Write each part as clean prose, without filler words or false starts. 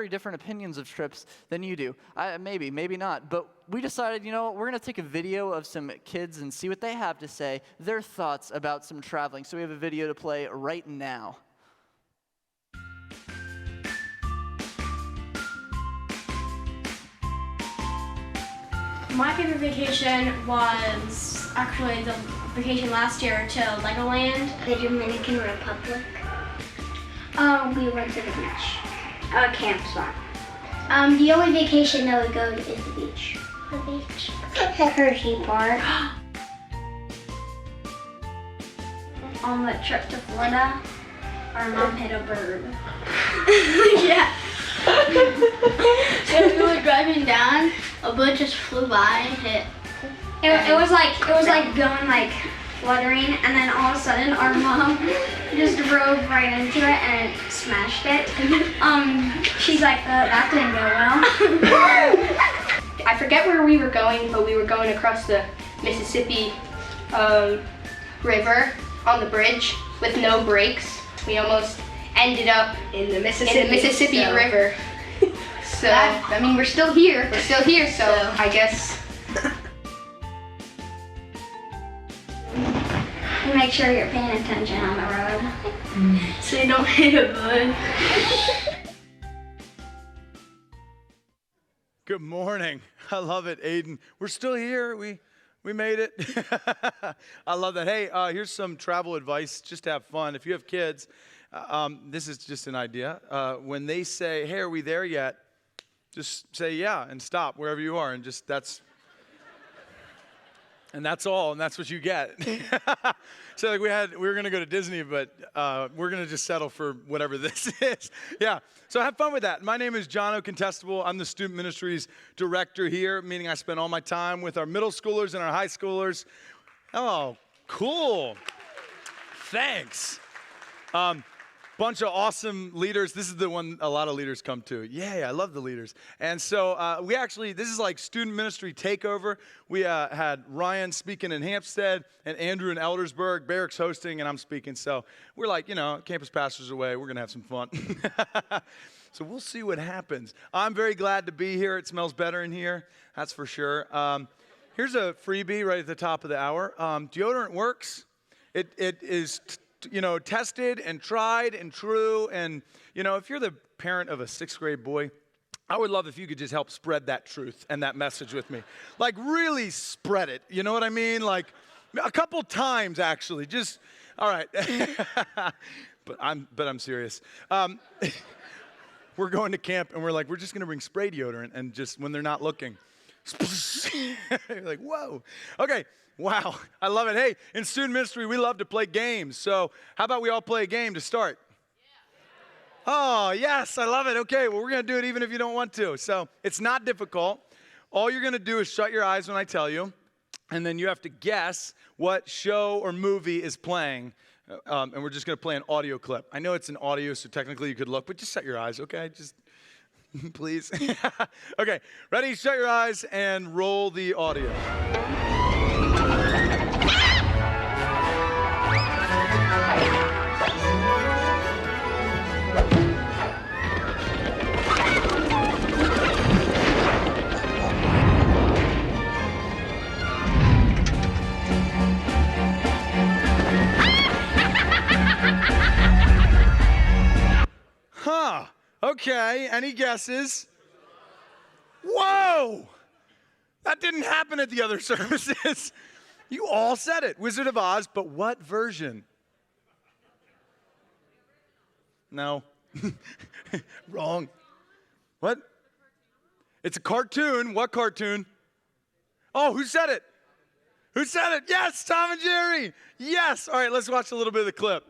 very different opinions of trips than you do. Maybe not. But we decided, you know what, we're going to take a video of some kids and see what they have to say, their thoughts about some traveling. So we have a video to play right now. My favorite vacation was actually the vacation last year to Legoland. The Dominican Republic. We went to the beach. Camp spot. The only vacation that we go to is the beach. The beach. The Hershey Park. On the trip to Florida, our mom hit a bird. Yeah. So we were driving down, a bird just flew by and hit. It was like going like fluttering, and then all of a sudden our mom just drove right into it and it smashed it. She's like, that didn't go well. I forget where we were going, but we were going across the Mississippi River on the bridge with no brakes. We almost ended up in the Mississippi River. So, I mean, we're still here, so I guess. Make sure you're paying attention on the road. So you don't hit a bird. Good morning. I love it, Aiden. We're still here. We made it. I love that. Hey, here's some travel advice. Just to have fun. If you have kids, this is just an idea. When they say, "Hey, are we there yet?" Just say yeah and stop wherever you are, and just that's all, and that's what you get. So like we were gonna go to Disney, but we're gonna just settle for whatever this is. Yeah. So have fun with that. My name is John O'Contestable. I'm the Student Ministries Director here, meaning I spend all my time with our middle schoolers and our high schoolers. Oh, cool. Thanks. Bunch of awesome leaders. This is the one a lot of leaders come to. Yay, I love the leaders. And so this is like student ministry takeover. We had Ryan speaking in Hampstead and Andrew in Eldersburg. Barrick's hosting and I'm speaking. So we're like, campus pastors away. We're going to have some fun. So we'll see what happens. I'm very glad to be here. It smells better in here. That's for sure. Here's a freebie right at the top of the hour. Deodorant works. It is tested and tried and true. And, if you're the parent of a 6th grade boy, I would love if you could just help spread that truth and that message with me. Like, really spread it. You know what I mean? Like, a couple times, actually. Just, all right. But I'm serious. We're going to camp, and we're just going to bring spray deodorant, and just when they're not looking. You're like, whoa. Okay. Wow, I love it. Hey, in student ministry, we love to play games. So how about we all play a game to start? Yeah. Oh, yes, I love it. Okay, well, we're going to do it even if you don't want to. So it's not difficult. All you're going to do is shut your eyes when I tell you, and then you have to guess what show or movie is playing, and we're just going to play an audio clip. I know it's an audio, so technically you could look, but just shut your eyes, okay? Just please. Okay, ready? Shut your eyes and roll the audio. Huh. Okay, any guesses? Whoa! That didn't happen at the other services. You all said it. Wizard of Oz, but what version? No. Wrong. What? It's a cartoon. What cartoon? Oh, who said it? Who said it? Yes, Tom and Jerry. Yes. All right, let's watch a little bit of the clip.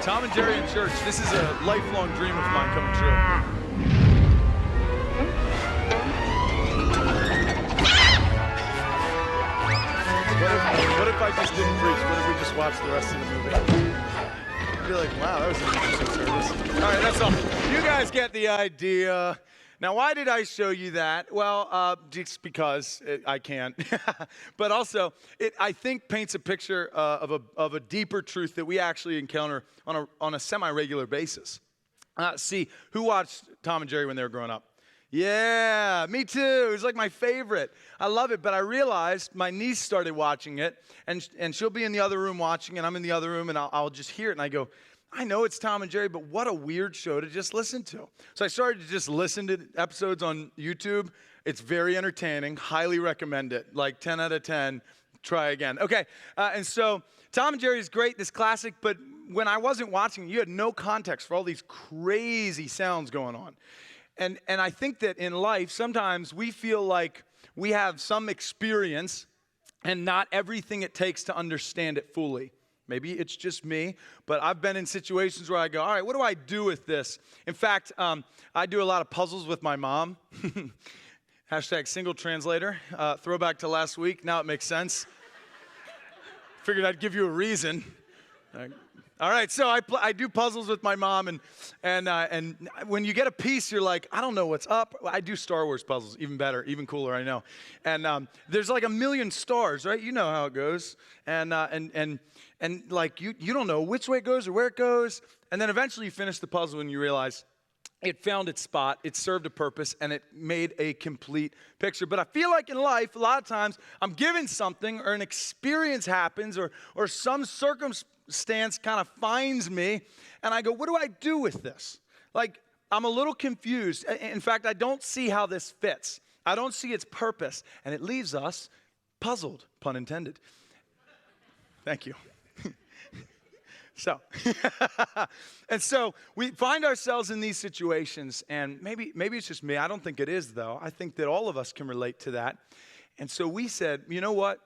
Tom and Jerry in church. This is a lifelong dream of mine coming true. What if I just didn't preach? What if we just watched the rest of the movie? I'd be like, wow, that was an interesting service. All right, that's all. You guys get the idea. Now, why did I show you that? Well, just because I can. But also, it, I think, paints a picture of a deeper truth that we actually encounter on a semi-regular basis. See, who watched Tom and Jerry when they were growing up? Yeah, me too. It was like my favorite. I love it, but I realized my niece started watching it, and she'll be in the other room watching, and I'm in the other room, and I'll just hear it, and I go, I know it's Tom and Jerry, but what a weird show to just listen to. So I started to just listen to episodes on YouTube. It's very entertaining. Highly recommend it. Like 10 out of 10. Try again. Okay, and so Tom and Jerry is great, this classic, but when I wasn't watching, you had no context for all these crazy sounds going on. And I think that in life, sometimes we feel like we have some experience and not everything it takes to understand it fully. Maybe it's just me, but I've been in situations where I go, all right, what do I do with this? In fact, I do a lot of puzzles with my mom. Hashtag single translator. Throwback to last week. Now it makes sense. Figured I'd give you a reason. All right, so I do puzzles with my mom, and when you get a piece, you're like, I don't know what's up. I do Star Wars puzzles, even better, even cooler, I know. And there's like 1 million stars, right? You know how it goes. And like you don't know which way it goes or where it goes. And then eventually you finish the puzzle and you realize it found its spot, it served a purpose, and it made a complete picture. But I feel like in life, a lot of times, I'm given something or an experience happens or some circumstance kind of finds me, and I go, what do I do with this? Like, I'm a little confused. In fact, I don't see how this fits. I don't see its purpose, and it leaves us puzzled, pun intended. Thank you. So we find ourselves in these situations, and maybe it's just me. I don't think it is, though. I think that all of us can relate to that. And so we said, you know what?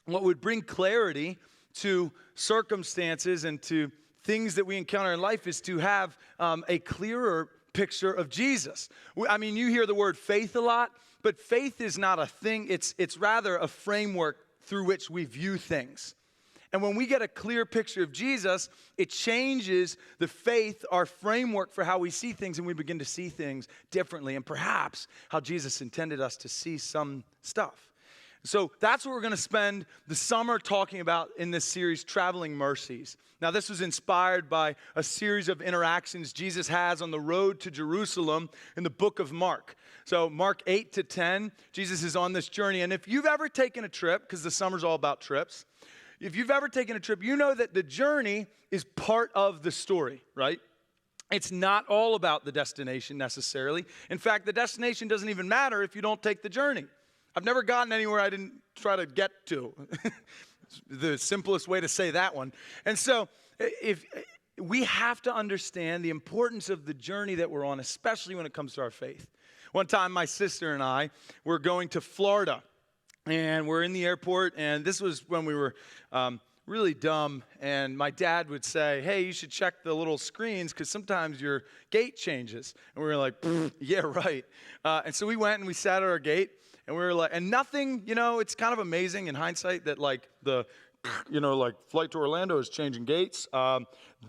What would bring clarity to circumstances and to things that we encounter in life is to have a clearer picture of Jesus. I mean, you hear the word faith a lot, but faith is not a thing. It's rather a framework through which we view things. And when we get a clear picture of Jesus, it changes the faith, our framework for how we see things, and we begin to see things differently, and perhaps how Jesus intended us to see some stuff. So that's what we're going to spend the summer talking about in this series, Traveling Mercies. Now, this was inspired by a series of interactions Jesus has on the road to Jerusalem in the book of Mark. So Mark 8 to 10, Jesus is on this journey. And if you've ever taken a trip, because the summer's all about trips, if you've ever taken a trip, you know that the journey is part of the story, right? It's not all about the destination necessarily. In fact, the destination doesn't even matter if you don't take the journey. I've never gotten anywhere I didn't try to get to. The simplest way to say that one. And so if we have to understand the importance of the journey that we're on, especially when it comes to our faith. One time, my sister and I were going to Florida. And we're in the airport, and this was when we were really dumb, and my dad would say, hey, you should check the little screens because sometimes your gate changes. And we were like, yeah, right. And so we went and we sat at our gate, and we were like, and nothing, it's kind of amazing in hindsight that like flight to Orlando is changing gates.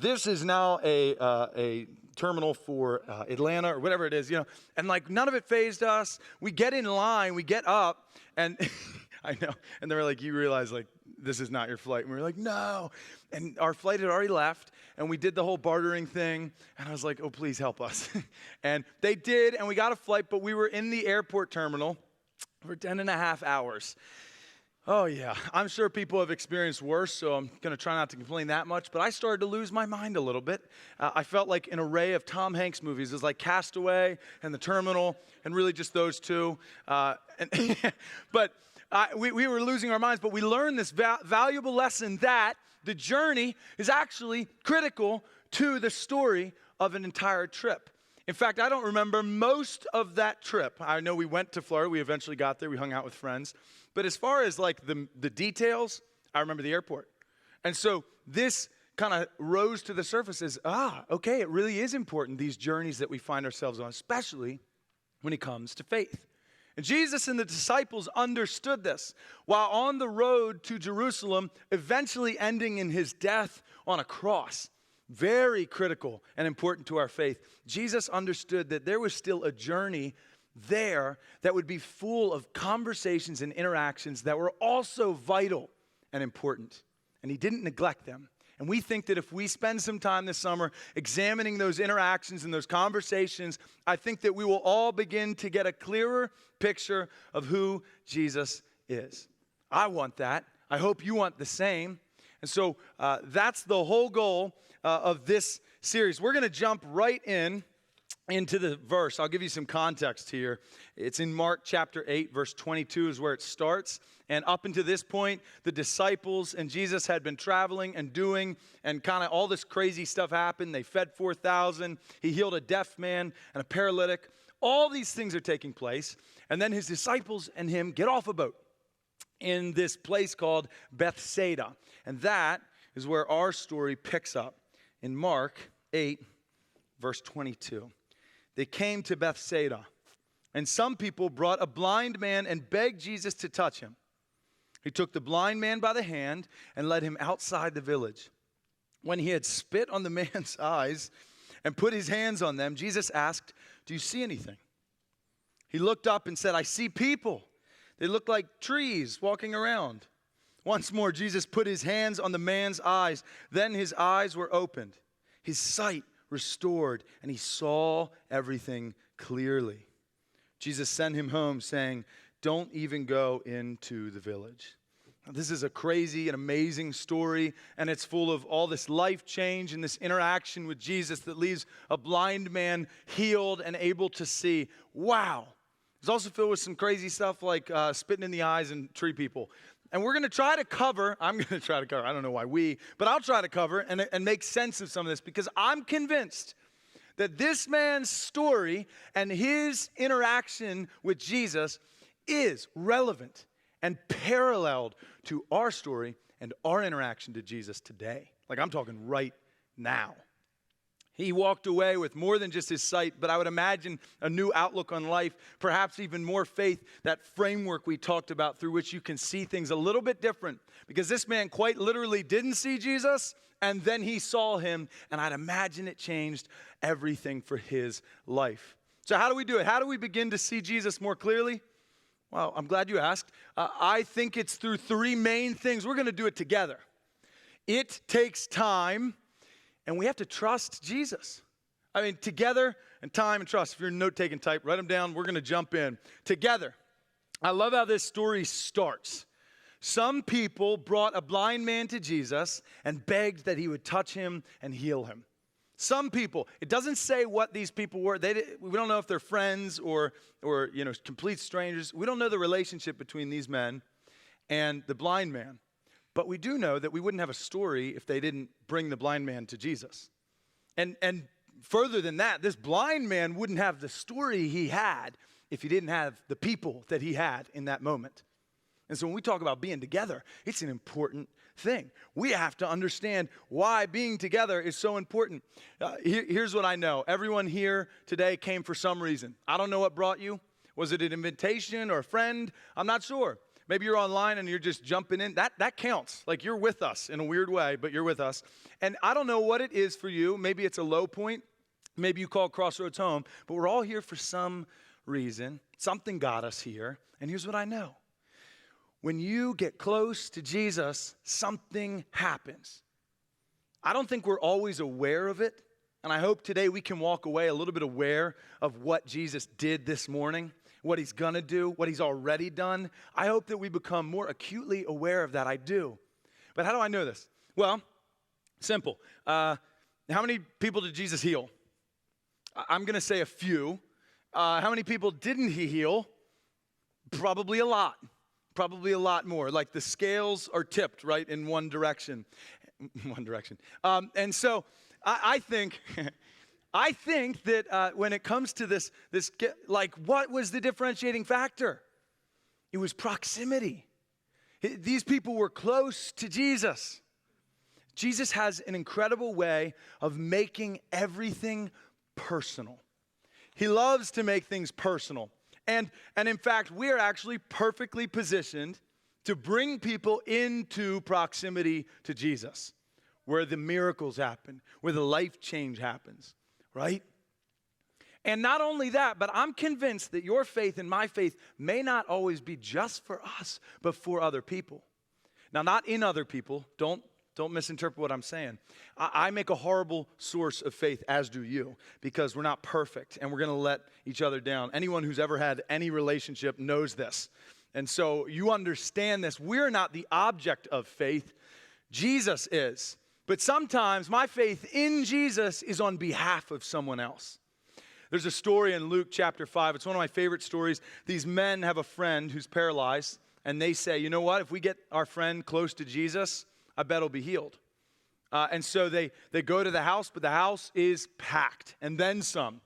This is now a terminal for Atlanta or whatever it is, and like none of it fazed us. We get in line, we get up, and I know, and they were like, you realize like this is not your flight. And we were like, no. And our flight had already left, and we did the whole bartering thing, and I was like, oh, please help us. And they did, and we got a flight, but we were in the airport terminal for 10 and a half hours. Oh, yeah. I'm sure people have experienced worse, so I'm going to try not to complain that much. But I started to lose my mind a little bit. I felt like an array of Tom Hanks movies. It was like Castaway and The Terminal, and really just those two. But we were losing our minds. But we learned this valuable lesson that the journey is actually critical to the story of an entire trip. In fact, I don't remember most of that trip. I know we went to Florida. We eventually got there. We hung out with friends. But as far as like the details, I remember the airport. And so this kind of rose to the surface as, okay, it really is important, these journeys that we find ourselves on, especially when it comes to faith. And Jesus and the disciples understood this while on the road to Jerusalem, eventually ending in his death on a cross. very critical and important to our faith. Jesus understood that there was still a journey there that would be full of conversations and interactions that were also vital and important. And he didn't neglect them. And we think that if we spend some time this summer examining those interactions and those conversations, I think that we will all begin to get a clearer picture of who Jesus is. I want that. I hope you want the same. And so that's the whole goal of this series. We're going to jump right into the verse. I'll give you some context here. It's in Mark chapter 8, verse 22 is where it starts. And up until this point, the disciples and Jesus had been traveling and doing, and kind of all this crazy stuff happened. They fed 4,000. He healed a deaf man and a paralytic. All these things are taking place. And then his disciples and him get off a boat in this place called Bethsaida. And that is where our story picks up in Mark 8, verse 22. They came to Bethsaida, and some people brought a blind man and begged Jesus to touch him. He took the blind man by the hand and led him outside the village. When he had spit on the man's eyes and put his hands on them, Jesus asked, "Do you see anything?" He looked up and said, "I see people. They look like trees walking around." Once more, Jesus put his hands on the man's eyes. Then his eyes were opened, his sight restored, and he saw everything clearly. Jesus sent him home, saying, "Don't even go into the village." Now, this is a crazy and amazing story, and it's full of all this life change and this interaction with Jesus that leaves a blind man healed and able to see. Wow. It's also filled with some crazy stuff like spitting in the eyes and tree people. And we're going to try to cover, I don't know why but I'll try to cover and make sense of some of this, because I'm convinced that this man's story and his interaction with Jesus is relevant and paralleled to our story and our interaction to Jesus today. Like, I'm talking right now. He walked away with more than just his sight, but I would imagine a new outlook on life, perhaps even more faith, that framework we talked about through which you can see things a little bit different. Because this man quite literally didn't see Jesus, and then he saw him, and I'd imagine it changed everything for his life. So how do we do it? How do we begin to see Jesus more clearly? Well, I'm glad you asked. I think it's through three main things. We're going to do it together. It takes time. And we have to trust Jesus. I mean, together and time and trust. If you're a note-taking type, write them down. We're going to jump in. Together. I love how this story starts. Some people brought a blind man to Jesus and begged that he would touch him and heal him. Some people. It doesn't say what these people were. We don't know if they're friends or complete strangers. We don't know the relationship between these men and the blind man. But we do know that we wouldn't have a story if they didn't bring the blind man to Jesus. And further than that, this blind man wouldn't have the story he had if he didn't have the people that he had in that moment. And so when we talk about being together, it's an important thing. We have to understand why being together is so important. Here's what I know. Everyone here today came for some reason. I don't know what brought you. Was it an invitation or a friend? I'm not sure. Maybe you're online and you're just jumping in. That counts. Like, you're with us in a weird way, but you're with us. And I don't know what it is for you. Maybe it's a low point. Maybe you call Crossroads home. But we're all here for some reason. Something got us here. And here's what I know. When you get close to Jesus, something happens. I don't think we're always aware of it. And I hope today we can walk away a little bit aware of what Jesus did this morning, what he's going to do, what he's already done. I hope that we become more acutely aware of that. I do. But how do I know this? Well, simple. How many people did Jesus heal? I'm going to say a few. How many people didn't he heal? Probably a lot. Probably a lot more. Like, the scales are tipped, right, in one direction. And so I think... I think that when it comes to this, what was the differentiating factor? It was proximity. These people were close to Jesus. Jesus has an incredible way of making everything personal. He loves to make things personal. And in fact, we are actually perfectly positioned to bring people into proximity to Jesus. where the miracles happen, where the life change happens, right? And not only that, but I'm convinced that your faith and my faith may not always be just for us, but for other people. Now, not in other people. Don't misinterpret what I'm saying. I make a horrible source of faith, as do you, because we're not perfect and we're going to let each other down. Anyone who's ever had any relationship knows this. And so you understand this. We're not the object of faith. Jesus is. But sometimes my faith in Jesus is on behalf of someone else. There's a story in Luke chapter 5. It's one of my favorite stories. These men have a friend who's paralyzed, and they say, you know what? If we get our friend close to Jesus, I bet he'll be healed. And so they go to the house, but the house is packed, and then some.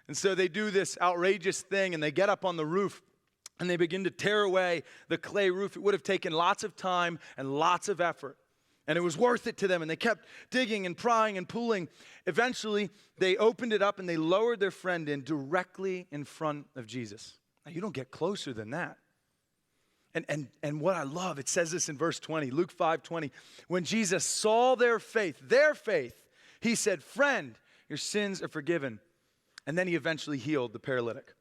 And so they do this outrageous thing, and they get up on the roof, and they begin to tear away the clay roof. It would have taken lots of time and lots of effort. And it was worth it to them, and they kept digging and prying and pulling. Eventually, they opened it up, and they lowered their friend in directly in front of Jesus. Now, you don't get closer than that. And what I love, it says this in verse 20, Luke 5:20. When Jesus saw their faith, he said, friend, your sins are forgiven. And then he eventually healed the paralytic.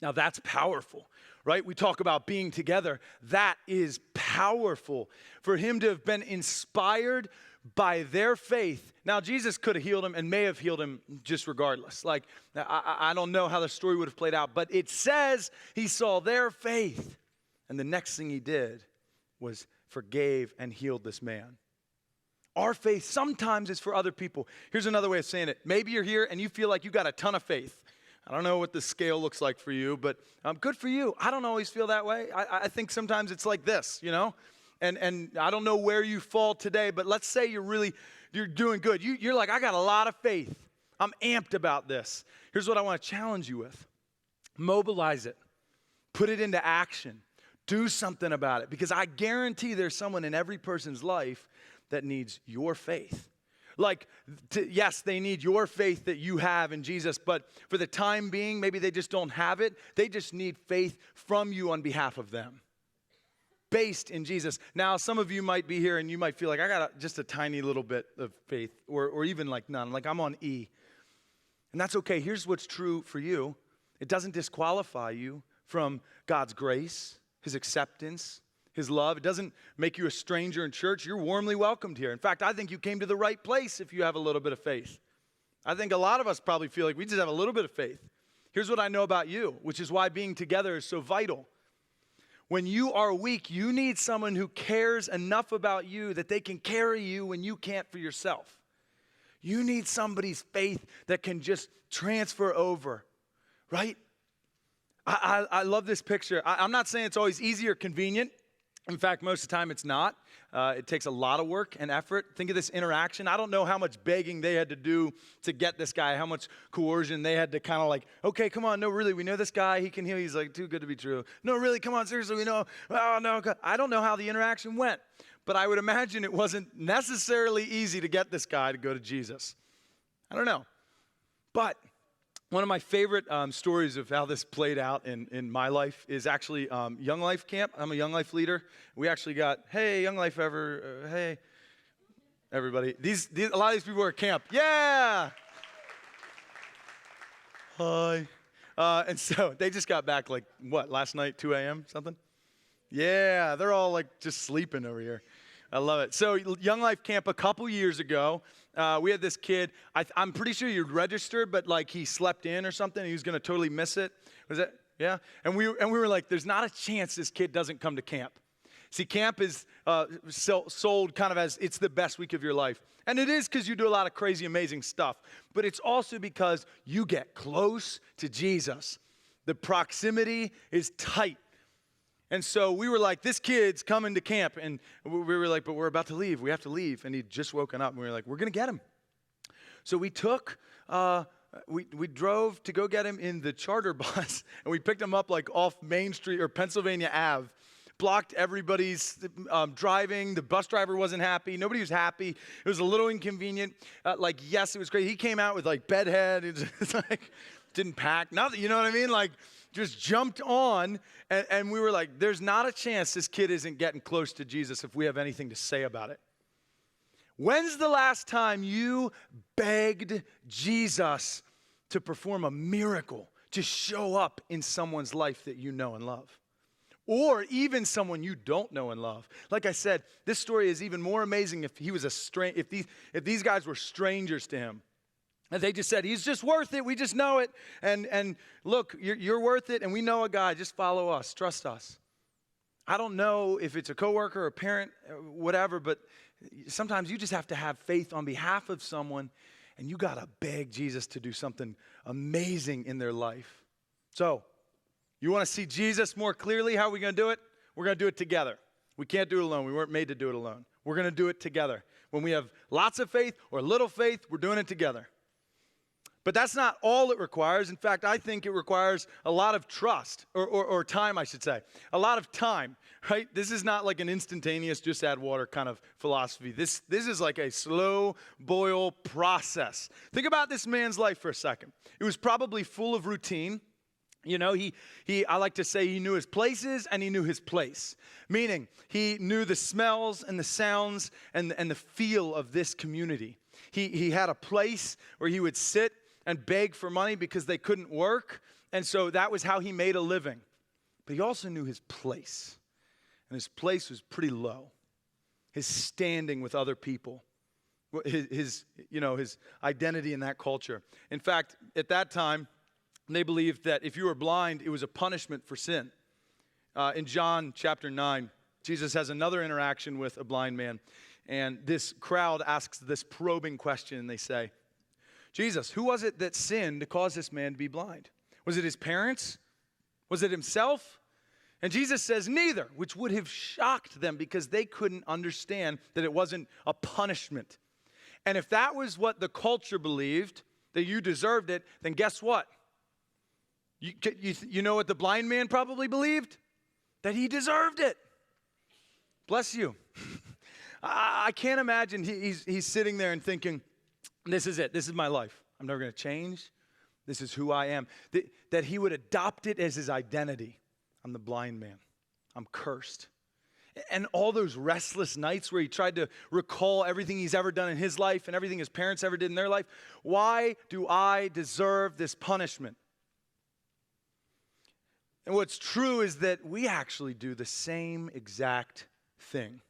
Now that's powerful, right? We talk about being together. That is powerful. For him to have been inspired by their faith. Now Jesus could have healed him and may have healed him just regardless. Like, I don't know how the story would have played out, but it says he saw their faith. And the next thing he did was forgave and healed this man. Our faith sometimes is for other people. Here's another way of saying it. Maybe you're here and you feel like you got a ton of faith. I don't know what the scale looks like for you, but good for you. I don't always feel that way. I think sometimes it's like this, you know? And I don't know where you fall today, but let's say you're doing good. You're like, I got a lot of faith. I'm amped about this. Here's what I want to challenge you with. Mobilize it. Put it into action. Do something about it, because I guarantee there's someone in every person's life that needs your faith. Like, yes, they need your faith that you have in Jesus, but for the time being, maybe they just don't have it. They just need faith from you on behalf of them, based in Jesus. Now, some of you might be here and you might feel like, I got just a tiny little bit of faith, or even like none, like I'm on E. And that's okay. Here's what's true for you. It doesn't disqualify you from God's grace, his acceptance, his love. It doesn't make you a stranger in church. You're warmly welcomed here. In fact, I think you came to the right place if you have a little bit of faith. I think a lot of us probably feel like we just have a little bit of faith. Here's what I know about you, which is why being together is so vital. When you are weak, you need someone who cares enough about you that they can carry you when you can't for yourself. You need somebody's faith that can just transfer over, right? I love this picture. I'm not saying it's always easy or convenient. In fact, most of the time it's not. It takes a lot of work and effort. Think of this interaction. I don't know how much begging they had to do to get this guy, how much coercion they had to kind of like, okay, come on, no, really, we know this guy, he can heal. He's like, too good to be true. No, really, come on, seriously, we know. Oh, no, God. I don't know how the interaction went, but I would imagine it wasn't necessarily easy to get this guy to go to Jesus. I don't know. But one of my favorite stories of how this played out in my life is actually Young Life Camp. I'm a Young Life leader. We actually got, hey, Young Life ever, hey, everybody. A lot of these people are at camp. Yeah! Hi. And so they just got back like, last night, 2 a.m., something? Yeah, they're all like just sleeping over here. I love it. So Young Life Camp a couple years ago, we had this kid. I'm pretty sure you'd registered, but like he slept in or something. He was going to totally miss it. Was that? Yeah. And we were like, there's not a chance this kid doesn't come to camp. See, camp is sold kind of as it's the best week of your life. And it is because you do a lot of crazy, amazing stuff. But it's also because you get close to Jesus. The proximity is tight. And so we were like, this kid's coming to camp. And we were like, but we're about to leave. We have to leave. And he'd just woken up. And we were like, we're going to get him. So we took, we drove to go get him in the charter bus. And we picked him up like off Main Street or Pennsylvania Ave. Blocked everybody's driving. The bus driver wasn't happy. Nobody was happy. It was a little inconvenient. Yes, it was great. He came out with like bedhead. It's like, didn't pack. Nothing, you know what I mean? Like, just jumped on, and we were like, there's not a chance this kid isn't getting close to Jesus if we have anything to say about it. When's the last time you begged Jesus to perform a miracle, to show up in someone's life that you know and love? Or even someone you don't know and love. Like I said, this story is even more amazing if he was if these guys were strangers to him. And they just said, he's just worth it. We just know it. And look, you're worth it. And we know a guy. Just follow us. Trust us. I don't know if it's a coworker or a parent, or whatever, but sometimes you just have to have faith on behalf of someone, and you got to beg Jesus to do something amazing in their life. So, you want to see Jesus more clearly? How are we going to do it? We're going to do it together. We can't do it alone. We weren't made to do it alone. We're going to do it together. When we have lots of faith or little faith, we're doing it together. But that's not all it requires. In fact, I think it requires a lot of trust, or time, I should say. A lot of time, right? This is not like an instantaneous, just add water kind of philosophy. This is like a slow boil process. Think about this man's life for a second. It was probably full of routine. You know, I like to say he knew his places and he knew his place. Meaning, he knew the smells and the sounds and the feel of this community. He had a place where he would sit and beg for money because they couldn't work. And so that was how he made a living. But he also knew his place. And his place was pretty low. His standing with other people. His identity in that culture. In fact, at that time, they believed that if you were blind, it was a punishment for sin. In John chapter 9, Jesus has another interaction with a blind man. And this crowd asks this probing question, and they say, Jesus, who was it that sinned to cause this man to be blind? Was it his parents? Was it himself? And Jesus says neither, which would have shocked them because they couldn't understand that it wasn't a punishment. And if that was what the culture believed, that you deserved it, then guess what? You know what the blind man probably believed? That he deserved it. Bless you. I can't imagine he's sitting there and thinking, this is it. This is my life. I'm never going to change. This is who I am. That he would adopt it as his identity. I'm the blind man. I'm cursed. And all those restless nights where he tried to recall everything he's ever done in his life and everything his parents ever did in their life. Why do I deserve this punishment? And what's true is that we actually do the same exact thing.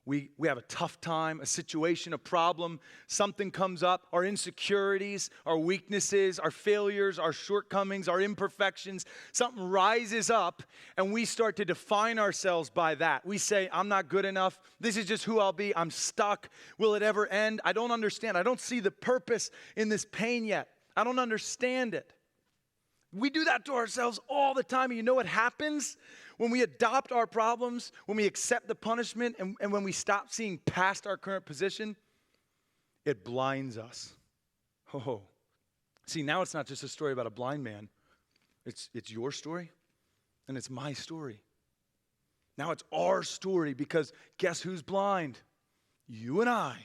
We have a tough time, a situation, a problem, something comes up, our insecurities, our weaknesses, our failures, our shortcomings, our imperfections, something rises up and we start to define ourselves by that. We say, I'm not good enough. This is just who I'll be. I'm stuck. Will it ever end? I don't understand. I don't see the purpose in this pain yet. I don't understand it. We do that to ourselves all the time. And you know what happens? When we adopt our problems, when we accept the punishment, and when we stop seeing past our current position, it blinds us. Oh, see, now it's not just a story about a blind man. It's your story, and it's my story. Now it's our story because guess who's blind? You and I.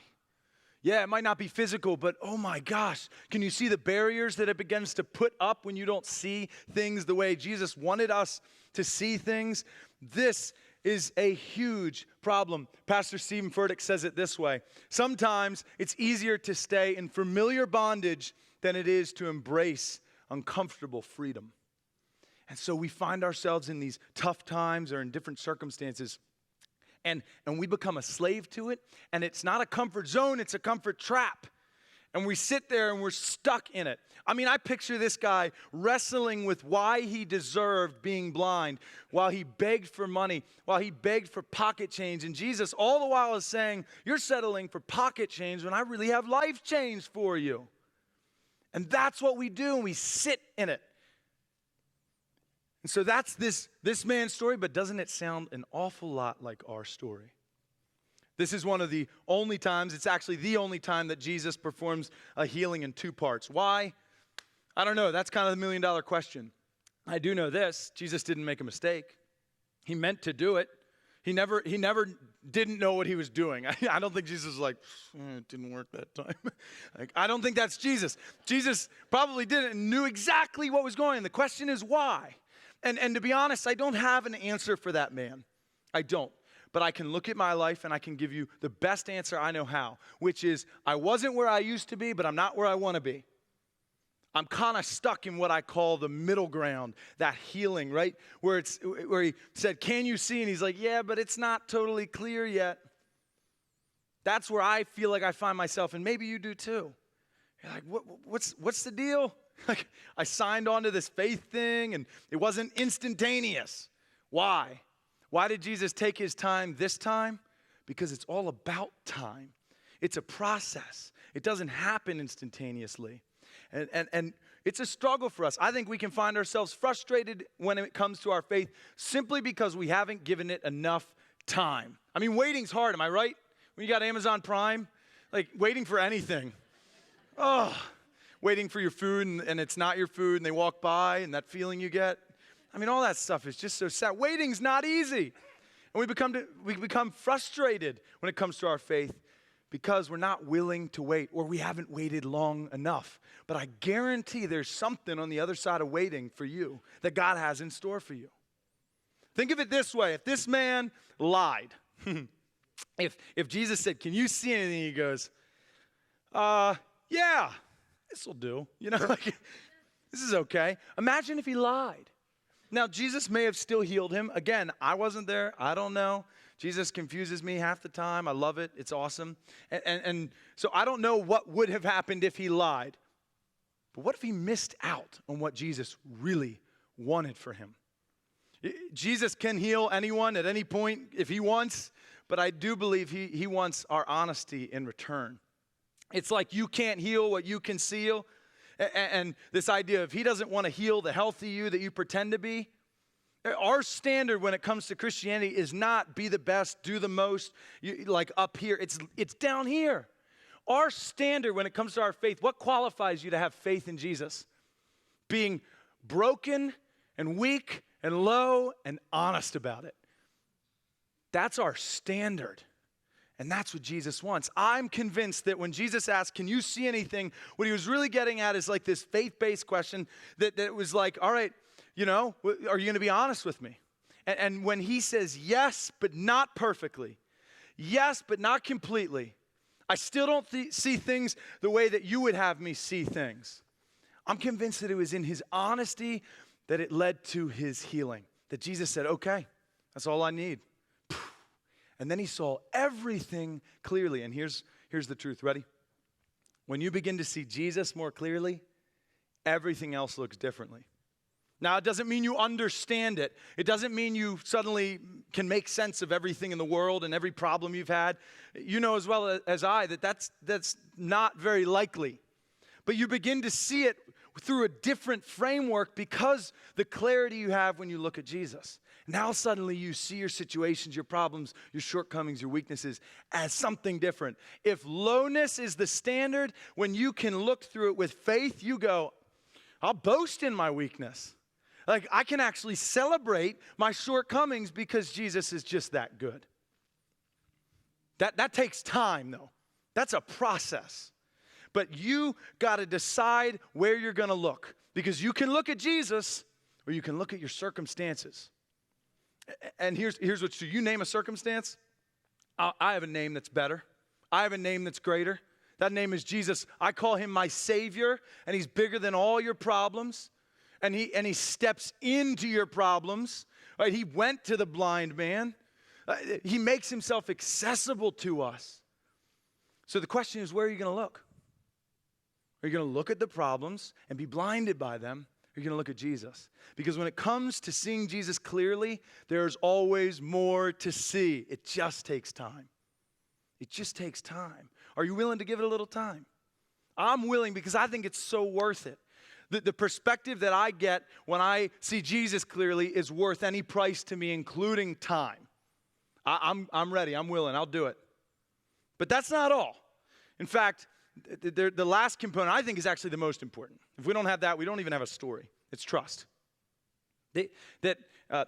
Yeah, it might not be physical, but oh my gosh, can you see the barriers that it begins to put up when you don't see things the way Jesus wanted us to see things? This is a huge problem. Pastor Stephen Furtick says it this way: sometimes it's easier to stay in familiar bondage than it is to embrace uncomfortable freedom. And so we find ourselves in these tough times or in different circumstances. And we become a slave to it. And it's not a comfort zone, it's a comfort trap. And we sit there and we're stuck in it. I mean, I picture this guy wrestling with why he deserved being blind, while he begged for money, while he begged for pocket change. And Jesus all the while is saying, you're settling for pocket change when I really have life change for you. And that's what we do, and we sit in it. And so that's this man's story, but doesn't it sound an awful lot like our story? This is one of the only times, it's actually the only time that Jesus performs a healing in two parts. Why? I don't know. That's kind of the million-dollar question. I do know this: Jesus didn't make a mistake. He meant to do it. He never didn't know what he was doing. I don't think Jesus was like, it didn't work that time. I don't think that's Jesus. Jesus probably didn't and knew exactly what was going on. The question is why? And to be honest, I don't have an answer for that man. I don't. but I can look at my life and I can give you the best answer I know how, which is I wasn't where I used to be, but I'm not where I want to be. I'm kind of stuck in what I call the middle ground, that healing, right? Where he said, can you see? And he's like, yeah, but it's not totally clear yet. That's where I feel like I find myself, and maybe you do too. You're like, what's the deal? Like, I signed on to this faith thing, and it wasn't instantaneous. Why? Why did Jesus take his time this time? Because it's all about time. It's a process. It doesn't happen instantaneously. And it's a struggle for us. I think we can find ourselves frustrated when it comes to our faith simply because we haven't given it enough time. I mean, waiting's hard, am I right? When you got Amazon Prime, like waiting for anything. Oh, waiting for your food and it's not your food and they walk by and that feeling you get. I mean, all that stuff is just so sad. Waiting's not easy. And we become frustrated when it comes to our faith because we're not willing to wait or we haven't waited long enough. But I guarantee there's something on the other side of waiting for you that God has in store for you. Think of it this way. If this man lied, if Jesus said, can you see anything? He goes, yeah, this will do. You know, like, this is okay. Imagine if he lied. Now, Jesus may have still healed him. Again, I wasn't there. I don't know. Jesus confuses me half the time. I love it. It's awesome. And so I don't know what would have happened if he lied. But what if he missed out on what Jesus really wanted for him? Jesus can heal anyone at any point if he wants, but I do believe he wants our honesty in return. It's like you can't heal what you conceal. And this idea of he doesn't want to heal the healthy you that you pretend to be. Our standard when it comes to Christianity is not be the best, do the most, like up here. It's down here. Our standard when it comes to our faith, what qualifies you to have faith in Jesus? Being broken and weak and low and honest about it. That's our standard. And that's what Jesus wants. I'm convinced that when Jesus asked, can you see anything? What he was really getting at is like this faith-based question that was like, all right, you know, are you going to be honest with me? And when he says yes, but not perfectly, yes, but not completely, I still don't see things the way that you would have me see things. I'm convinced that it was in his honesty that it led to his healing. That Jesus said, okay, that's all I need. And then he saw everything clearly. And here's the truth. Ready? When you begin to see Jesus more clearly, everything else looks differently. Now, it doesn't mean you understand it. It doesn't mean you suddenly can make sense of everything in the world and every problem you've had. You know as well as I that that's not very likely. But you begin to see it through a different framework because the clarity you have when you look at Jesus. Now suddenly you see your situations, your problems, your shortcomings, your weaknesses as something different. If lowness is the standard, when you can look through it with faith, you go, I'll boast in my weakness. Like I can actually celebrate my shortcomings because Jesus is just that good. That takes time though. That's a process. But you got to decide where you're going to look. Because you can look at Jesus or you can look at your circumstances. And here's what's true. You name a circumstance, I have a name that's better. I have a name that's greater. That name is Jesus. I call him my Savior, and he's bigger than all your problems. And he steps into your problems. Right? He went to the blind man. He makes himself accessible to us. So the question is, where are you going to look? Are you going to look at the problems and be blinded by them? Or are you going to look at Jesus? Because when it comes to seeing Jesus clearly, there's always more to see. It just takes time. It just takes time. Are you willing to give it a little time? I'm willing because I think it's so worth it. The perspective that I get when I see Jesus clearly is worth any price to me, including time. I'm ready. I'm willing. I'll do it. But that's not all. In fact, the last component I think is actually the most important. If we don't have that, we don't even have a story. It's trust.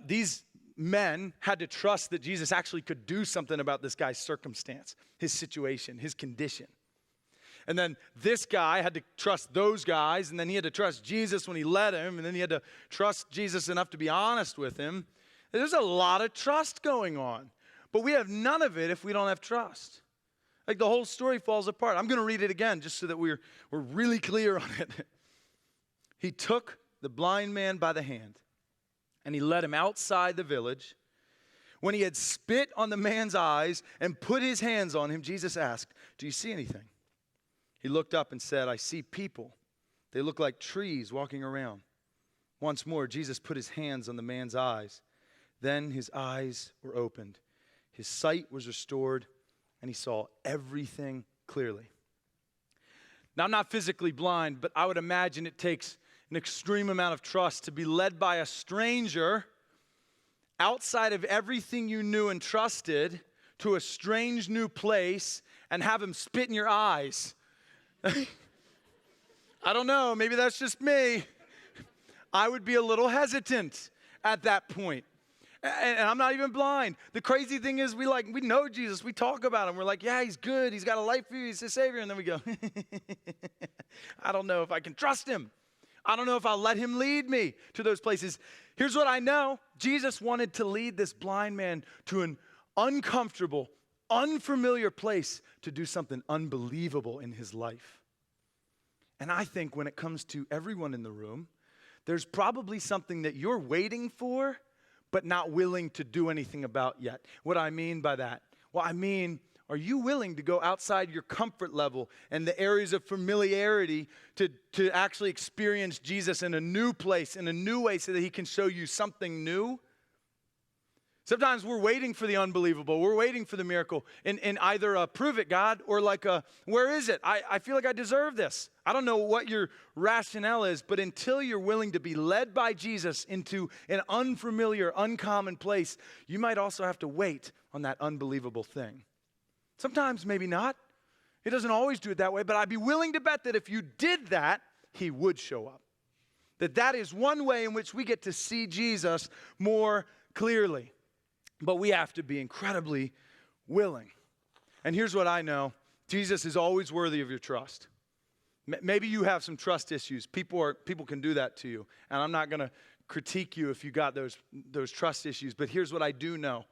These men had to trust that Jesus actually could do something about this guy's circumstance, his situation, his condition. And then this guy had to trust those guys, and then he had to trust Jesus when he led him, and then he had to trust Jesus enough to be honest with him. There's a lot of trust going on. But we have none of it if we don't have trust. Like the whole story falls apart. I'm going to read it again just so that we're really clear on it. He took the blind man by the hand and he led him outside the village. When he had spit on the man's eyes and put his hands on him, Jesus asked, "Do you see anything?" He looked up and said, "I see people. They look like trees walking around." Once more, Jesus put his hands on the man's eyes. Then his eyes were opened. His sight was restored, and he saw everything clearly. Now, I'm not physically blind, but I would imagine it takes an extreme amount of trust to be led by a stranger outside of everything you knew and trusted to a strange new place and have him spit in your eyes. I don't know, maybe that's just me. I would be a little hesitant at that point. And I'm not even blind. The crazy thing is we know Jesus. We talk about him. We're like, yeah, he's good. He's got a life for you. He's the Savior. And then we go, I don't know if I can trust him. I don't know if I'll let him lead me to those places. Here's what I know. Jesus wanted to lead this blind man to an uncomfortable, unfamiliar place to do something unbelievable in his life. And I think when it comes to everyone in the room, there's probably something that you're waiting for, but not willing to do anything about yet. What do I mean by that? Well, I mean, are you willing to go outside your comfort level and the areas of familiarity to actually experience Jesus in a new place, in a new way, so that he can show you something new? Sometimes we're waiting for the unbelievable. We're waiting for the miracle in either a prove it, God, or like a, where is it? I feel like I deserve this. I don't know what your rationale is, but until you're willing to be led by Jesus into an unfamiliar, uncommon place, you might also have to wait on that unbelievable thing. Sometimes maybe not. He doesn't always do it that way, but I'd be willing to bet that if you did that, he would show up. That is one way in which we get to see Jesus more clearly. But we have to be incredibly willing. And here's what I know. Jesus is always worthy of your trust. Maybe you have some trust issues. People can do that to you. And I'm not going to critique you if you got those trust issues. But here's what I do know.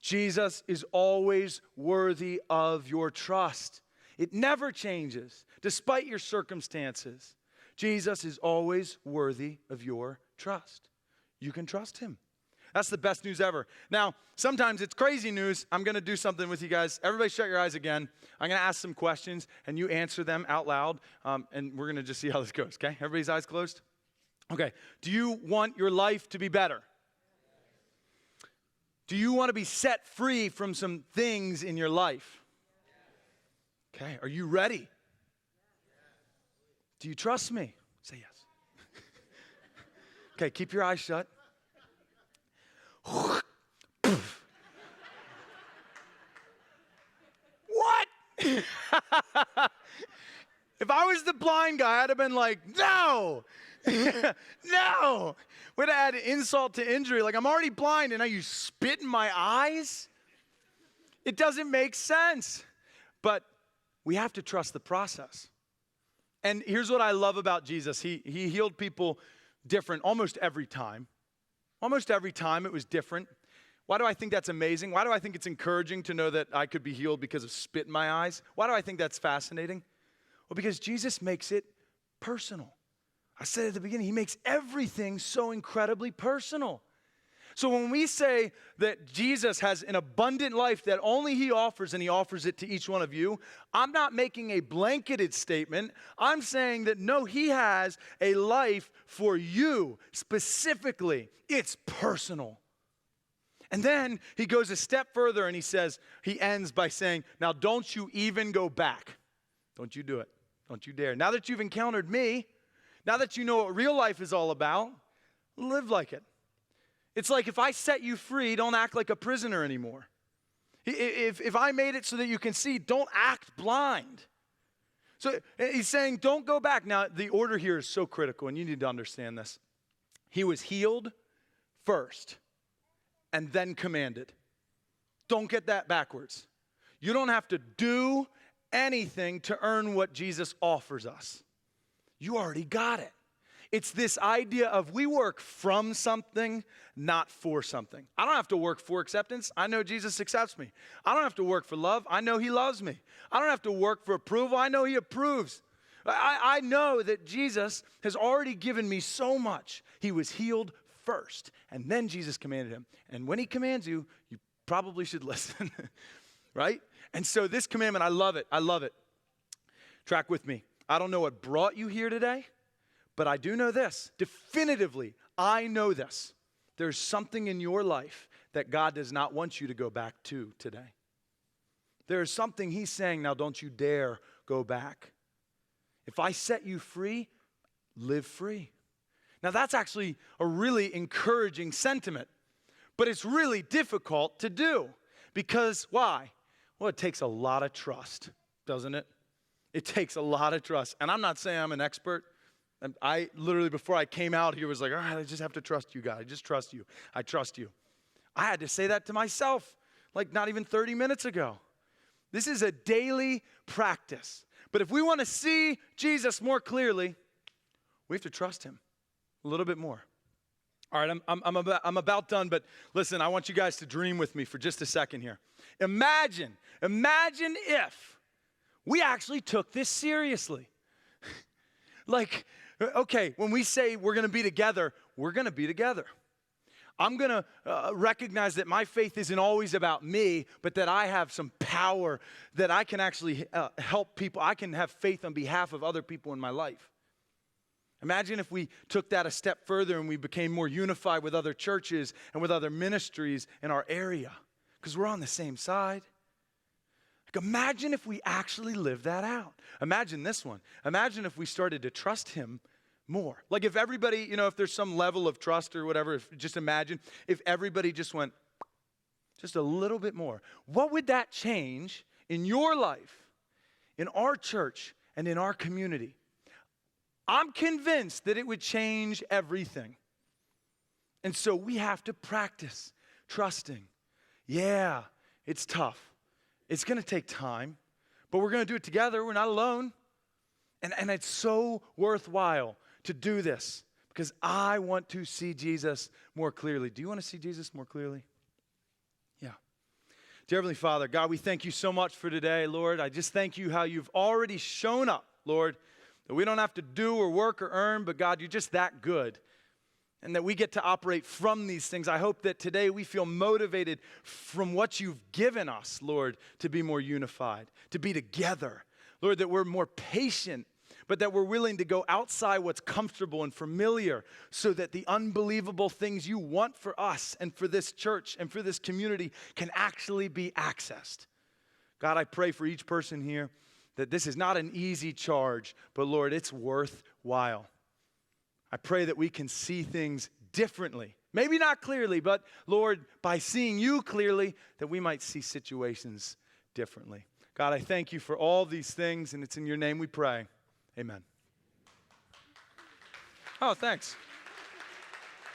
Jesus is always worthy of your trust. It never changes, despite your circumstances. Jesus is always worthy of your trust. You can trust him. That's the best news ever. Now, sometimes it's crazy news. I'm going to do something with you guys. Everybody shut your eyes again. I'm going to ask some questions, and you answer them out loud, and we're going to just see how this goes, okay? Everybody's eyes closed? Okay. Do you want your life to be better? Do you want to be set free from some things in your life? Okay. Are you ready? Do you trust me? Say yes. Okay, keep your eyes shut. What? If I was the blind guy, I'd have been like, no, no. We'd have had insult to injury. Like, I'm already blind and now you spit in my eyes? It doesn't make sense. But we have to trust the process. And here's what I love about Jesus. He healed people different almost every time. Almost every time it was different. Why do I think that's amazing? Why do I think it's encouraging to know that I could be healed because of spit in my eyes? Why do I think that's fascinating? Well, because Jesus makes it personal. I said at the beginning, he makes everything so incredibly personal. So when we say that Jesus has an abundant life that only he offers, and he offers it to each one of you, I'm not making a blanketed statement. I'm saying that no, he has a life for you specifically. It's personal. And then he goes a step further and he ends by saying, now don't you even go back. Don't you do it. Don't you dare. Now that you've encountered me, now that you know what real life is all about, live like it. It's like if I set you free, don't act like a prisoner anymore. If I made it so that you can see, don't act blind. So he's saying, don't go back. Now, the order here is so critical, and you need to understand this. He was healed first and then commanded. Don't get that backwards. You don't have to do anything to earn what Jesus offers us. You already got it. It's this idea of we work from something, not for something. I don't have to work for acceptance. I know Jesus accepts me. I don't have to work for love. I know he loves me. I don't have to work for approval. I know he approves. I know that Jesus has already given me so much. He was healed first, and then Jesus commanded him. And when he commands you, you probably should listen, right? And so this commandment, I love it. I love it. Track with me. I don't know what brought you here today, but I do know this. Definitively, I know this. There's something in your life that God does not want you to go back to today. There's something he's saying, now don't you dare go back. If I set you free, live free. Now that's actually a really encouraging sentiment, but it's really difficult to do because why? Well, it takes a lot of trust, doesn't it? It takes a lot of trust. And I'm not saying I'm an expert. I literally, before I came out here, was like, all right, I just have to trust you, God. I just trust you. I trust you. I had to say that to myself, like not even 30 minutes ago. This is a daily practice. But if we want to see Jesus more clearly, we have to trust him a little bit more. All right, I'm about done, but listen, I want you guys to dream with me for just a second here. Imagine if we actually took this seriously. Like, okay, when we say we're going to be together, we're going to be together. I'm going to recognize that my faith isn't always about me, but that I have some power that I can actually help people. I can have faith on behalf of other people in my life. Imagine if we took that a step further and we became more unified with other churches and with other ministries in our area, because we're on the same side. Like, imagine if we actually lived that out. Imagine this one. Imagine if we started to trust him more. Like if everybody, if there's some level of trust or whatever, just imagine if everybody just went just a little bit more. What would that change in your life, in our church, and in our community? I'm convinced that it would change everything. And so we have to practice trusting. Yeah, it's tough. It's going to take time, but we're going to do it together. We're not alone. And it's so worthwhile to do this because I want to see Jesus more clearly. Do you want to see Jesus more clearly? Yeah. Dear Heavenly Father, God, we thank you so much for today, Lord. I just thank you how you've already shown up, Lord, that we don't have to do or work or earn, but God, you're just that good. And that we get to operate from these things. I hope that today we feel motivated from what you've given us, Lord, to be more unified, to be together. Lord, that we're more patient, but that we're willing to go outside what's comfortable and familiar so that the unbelievable things you want for us and for this church and for this community can actually be accessed. God, I pray for each person here that this is not an easy charge, but Lord, it's worthwhile. I pray that we can see things differently. Maybe not clearly, but Lord, by seeing you clearly, that we might see situations differently. God, I thank you for all these things, and it's in your name we pray. Amen. Oh, thanks.